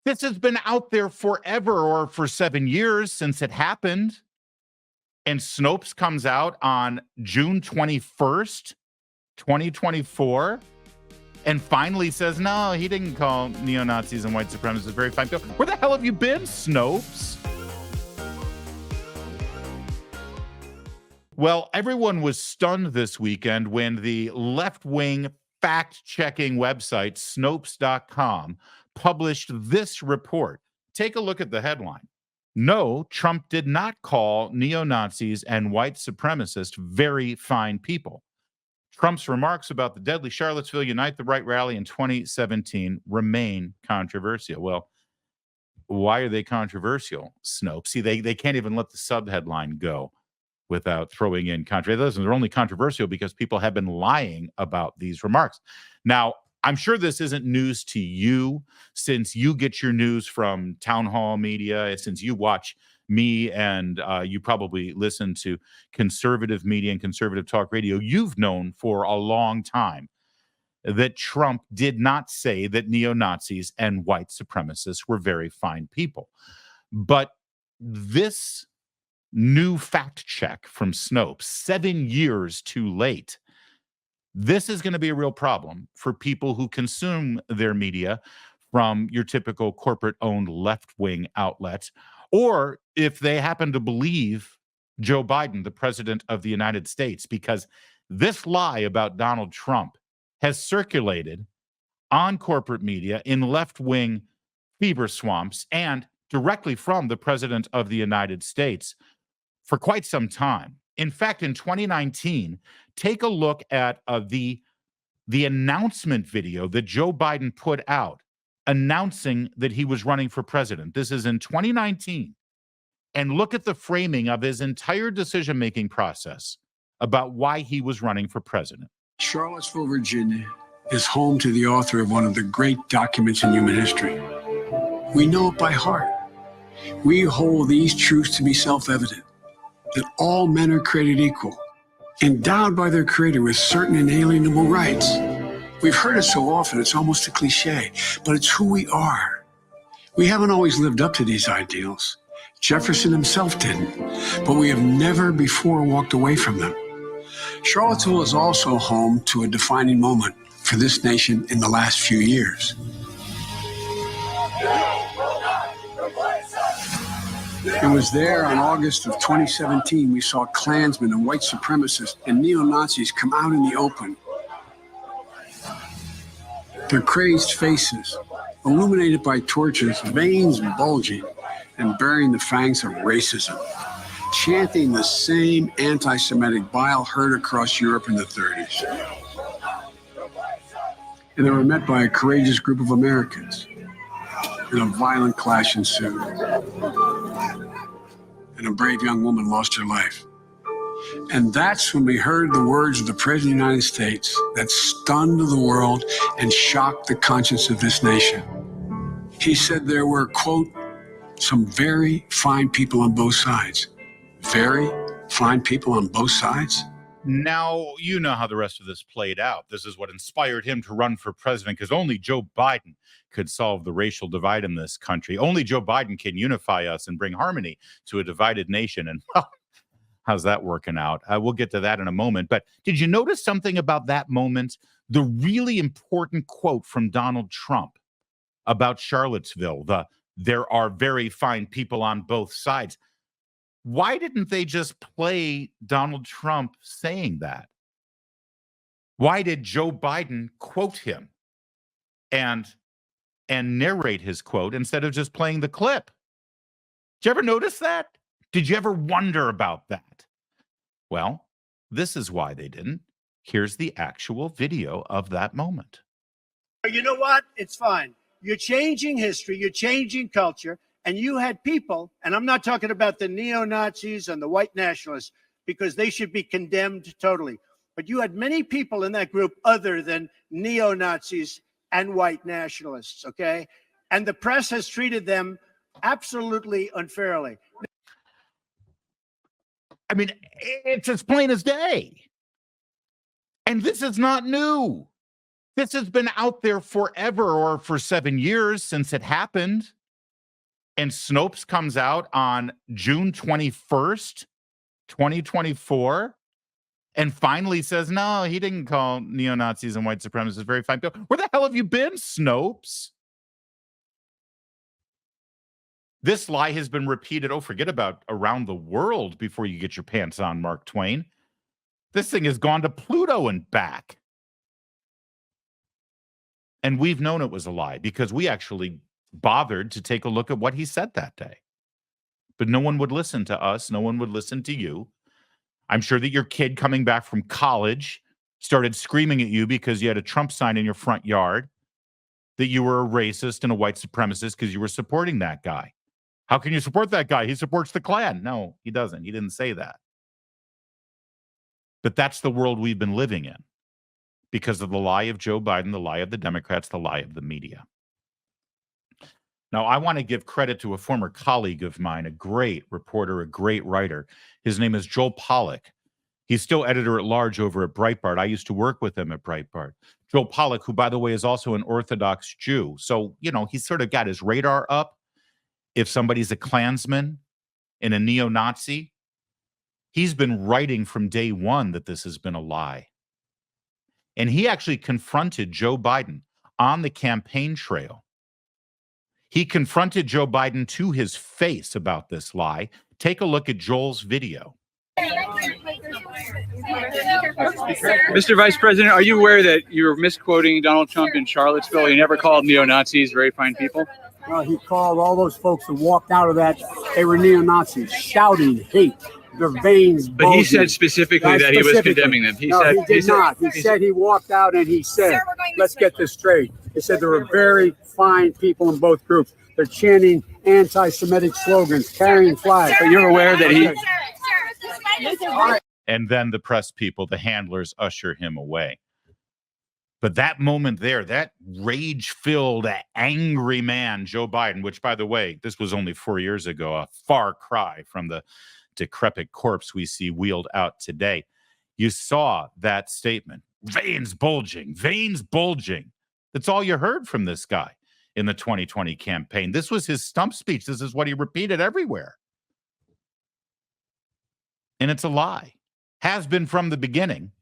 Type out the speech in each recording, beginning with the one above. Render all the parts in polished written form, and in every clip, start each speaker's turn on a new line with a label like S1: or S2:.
S1: This has been out there forever, or for 7 years since it happened. And Snopes comes out on June 21st, 2024, and finally says, no, he didn't call neo-Nazis and white supremacists very fine people. Where the hell have you been, Snopes? Well, everyone was stunned this weekend when the left-wing fact-checking website, Snopes.com, published this report. Take a look at the headline. No, Trump did not call neo-Nazis and white supremacists very fine people. Trump's remarks about the deadly Charlottesville Unite the Right rally in 2017 remain controversial. Well, why are they controversial, Snopes? See, they can't even let the subheadline go without throwing in controversy. They're only controversial because people have been lying about these remarks. Now, I'm sure this isn't news to you, since you get your news from town hall media, since you watch me and you probably listen to conservative media and conservative talk radio. You've known for a long time that Trump did not say that neo-Nazis and white supremacists were very fine people. But this new fact check from Snopes, 7 years too late, this is going to be a real problem for people who consume their media from your typical corporate-owned left-wing outlets, or if they happen to believe Joe Biden, the president of the United States, because this lie about Donald Trump has circulated on corporate media in left-wing fever swamps and directly from the president of the United States for quite some time. In fact, in 2019, take a look at the announcement video that Joe Biden put out announcing that he was running for president. This is in 2019. And look at the framing of his entire decision-making process about why he was running for president.
S2: Charlottesville, Virginia is home to the author of one of the great documents in human history. We know it by heart. We hold these truths to be self-evident, that all men are created equal, endowed by their creator with certain inalienable rights. We've heard it so often, it's almost a cliche, but it's who we are. We haven't always lived up to these ideals. Jefferson himself didn't, but we have never before walked away from them. Charlottesville is also home to a defining moment for this nation in the last few years. It was there on August of 2017 we saw Klansmen and white supremacists and neo-Nazis come out in the open. Their crazed faces, illuminated by torches, veins bulging and bearing the fangs of racism, chanting the same anti-Semitic bile heard across Europe in the 30s. And they were met by a courageous group of Americans. And a violent clash ensued. And a brave young woman lost her life. And that's when we heard the words of the President of the United States that stunned the world and shocked the conscience of this nation. He said there were, quote, some very fine people on both sides. Very fine people on both sides?
S1: Now, you know how the rest of this played out. This is what inspired him to run for president, because only Joe Biden could solve the racial divide in this country. Only Joe Biden can unify us and bring harmony to a divided nation. And well, how's that working out? We'll get to that in a moment. But did you notice something about that moment? The really important quote from Donald Trump about Charlottesville, there are very fine people on both sides. Why didn't they just play Donald Trump saying that? Why did Joe Biden quote him and narrate his quote instead of just playing the clip? Did you ever notice that? Did you ever wonder about that? Well, this is why they didn't. Here's the actual video of that moment.
S3: You know what? It's fine. You're changing history. You're changing culture. And you had people, and I'm not talking about the neo-Nazis and the white nationalists, because they should be condemned totally. But you had many people in that group other than neo-Nazis and white nationalists, okay? And the press has treated them absolutely unfairly.
S1: I mean, it's as plain as day. And this is not new. This has been out there forever, or for 7 years since it happened. And Snopes comes out on June 21st, 2024, and finally says, no, he didn't call neo-Nazis and white supremacists very fine people. Where the hell have you been, Snopes? This lie has been repeated. Oh, forget about around the world before you get your pants on, Mark Twain. This thing has gone to Pluto and back. And we've known it was a lie because we actually bothered to take a look at what he said that day. But no one would listen to us. No one would listen to you. I'm sure that your kid coming back from college started screaming at you because you had a Trump sign in your front yard, that you were a racist and a white supremacist because you were supporting that guy. How can you support that guy? He supports the Klan. No, he doesn't. He didn't say that. But that's the world we've been living in because of the lie of Joe Biden, the lie of the Democrats, the lie of the media. Now, I want to give credit to a former colleague of mine, a great reporter, a great writer. His name is Joel Pollack. He's still editor-at-large over at Breitbart. I used to work with him at Breitbart. Joel Pollack, who, by the way, is also an Orthodox Jew. So, he's sort of got his radar up. If somebody's a Klansman and a neo-Nazi, he's been writing from day one that this has been a lie. And he actually confronted Joe Biden on the campaign trail. He confronted Joe Biden to his face about this lie. Take a look at Joel's video.
S4: Mr. Vice President, are you aware that you're misquoting Donald Trump in Charlottesville? He never called neo-Nazis very fine people.
S2: He called all those folks who walked out of that, they were neo-Nazis, shouting hate, their veins
S4: But
S2: bulging.
S4: he said specifically that he was condemning them.
S2: He did not. He said he walked out and he said, let's get this straight. He said there were very fine people in both groups. They're chanting anti-Semitic slogans, carrying flags.
S4: But you're aware that he...
S1: And then the press people, the handlers, usher him away. But that moment there, that rage-filled, angry man, Joe Biden, which, by the way, this was only 4 years ago, a far cry from the decrepit corpse we see wheeled out today. You saw that statement, veins bulging, veins bulging. That's all you heard from this guy in the 2020 campaign. This was his stump speech. This is what he repeated everywhere. And it's a lie. Has been from the beginning.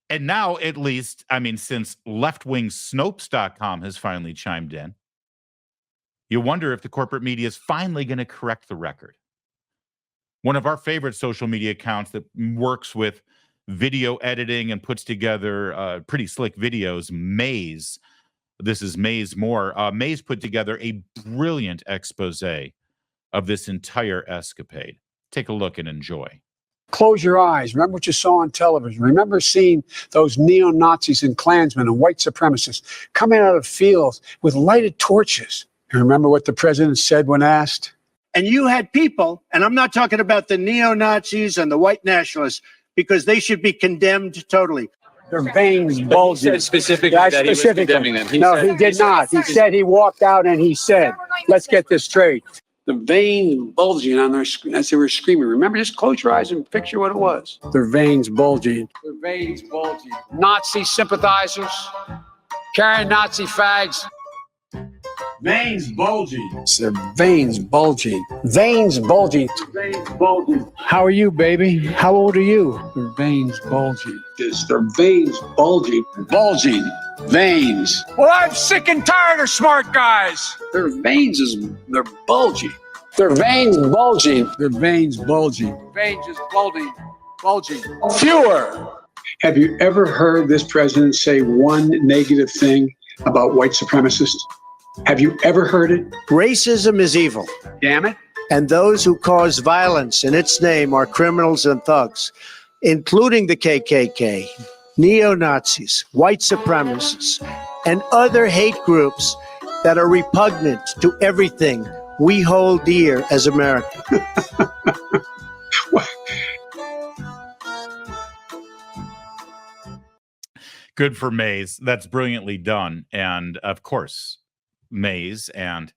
S1: And now, at least, since leftwingsnopes.com has finally chimed in, you wonder if the corporate media is finally going to correct the record. One of our favorite social media accounts that works with video editing and puts together pretty slick videos, Maze. This is Maze Moore. Maze put together a brilliant expose of this entire escapade. Take a look and enjoy.
S2: Close your eyes. Remember what you saw on television. Remember seeing those neo-Nazis and Klansmen and white supremacists coming out of fields with lighted torches. And remember what the president said when asked?
S3: And you had people, and I'm not talking about the neo-Nazis and the white nationalists, because they should be condemned totally.
S2: Their veins bulging.
S4: He said specifically that he was condemning them.
S2: He did not. He said he walked out and he said, let's get this straight. The veins bulging on their as they were screaming. Remember, just close your eyes and picture what it was. Their veins bulging. Their veins bulging. Nazi sympathizers carrying Nazi fags.
S5: Veins bulging.
S2: It's their veins bulging. Veins bulging.
S5: Veins bulging.
S2: How are you, baby? How old are you? Their veins bulging.
S5: It's their veins bulging. Bulging. Veins.
S2: Well, I'm sick and tired of smart guys.
S5: Their veins they're bulging.
S2: Their veins bulging. Their veins bulging. Veins is bulging. Bulging. Fewer.
S6: Have you ever heard this president say one negative thing about white supremacists? Have you ever heard it?
S3: Racism is evil,
S6: Damn it.
S3: and those who cause violence in its name are criminals and thugs, including the KKK, neo-Nazis, white supremacists, and other hate groups that are repugnant to everything we hold dear as Americans.
S1: Good for Maze. That's brilliantly done. And of course, Maze and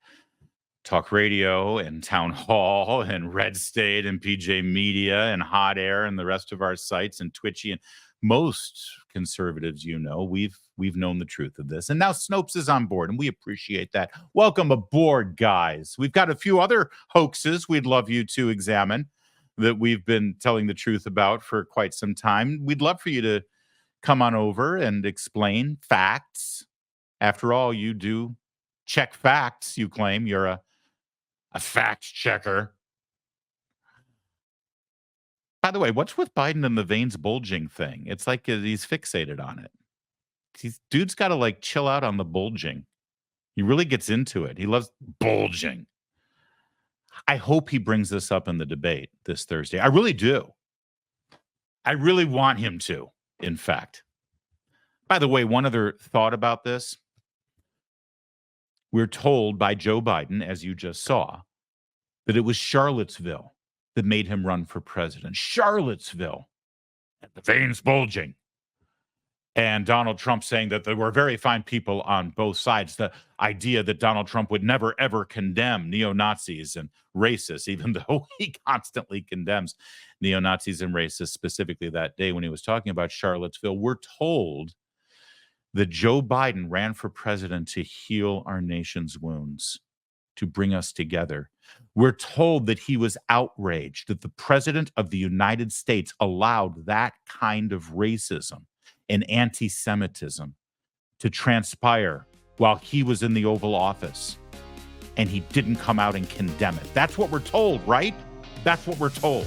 S1: Talk Radio and Town Hall and Red State and PJ Media and Hot Air and the rest of our sites and Twitchy and most conservatives, we've known the truth of this. And now Snopes is on board, and we appreciate that. Welcome aboard, guys. We've got a few other hoaxes we'd love you to examine that we've been telling the truth about for quite some time. We'd love for you to come on over and explain facts. After all, you do check facts. You claim you're a fact checker. By the way, what's with Biden and the veins bulging thing? It's like he's fixated on it. Dude's got to like chill out on the bulging. He really gets into it. He loves bulging. I hope he brings this up in the debate this Thursday. I really do. I really want him to, in fact. By the way, one other thought about this. We're told by Joe Biden, as you just saw, that it was Charlottesville that made him run for president. Charlottesville. The veins bulging. And Donald Trump saying that there were very fine people on both sides. The idea that Donald Trump would never, ever condemn neo-Nazis and racists, even though he constantly condemns neo-Nazis and racists, specifically that day when he was talking about Charlottesville. We're told that Joe Biden ran for president to heal our nation's wounds, to bring us together. We're told that he was outraged that the president of the United States allowed that kind of racism and anti-Semitism to transpire while he was in the Oval Office. And he didn't come out and condemn it. That's what we're told, right? That's what we're told.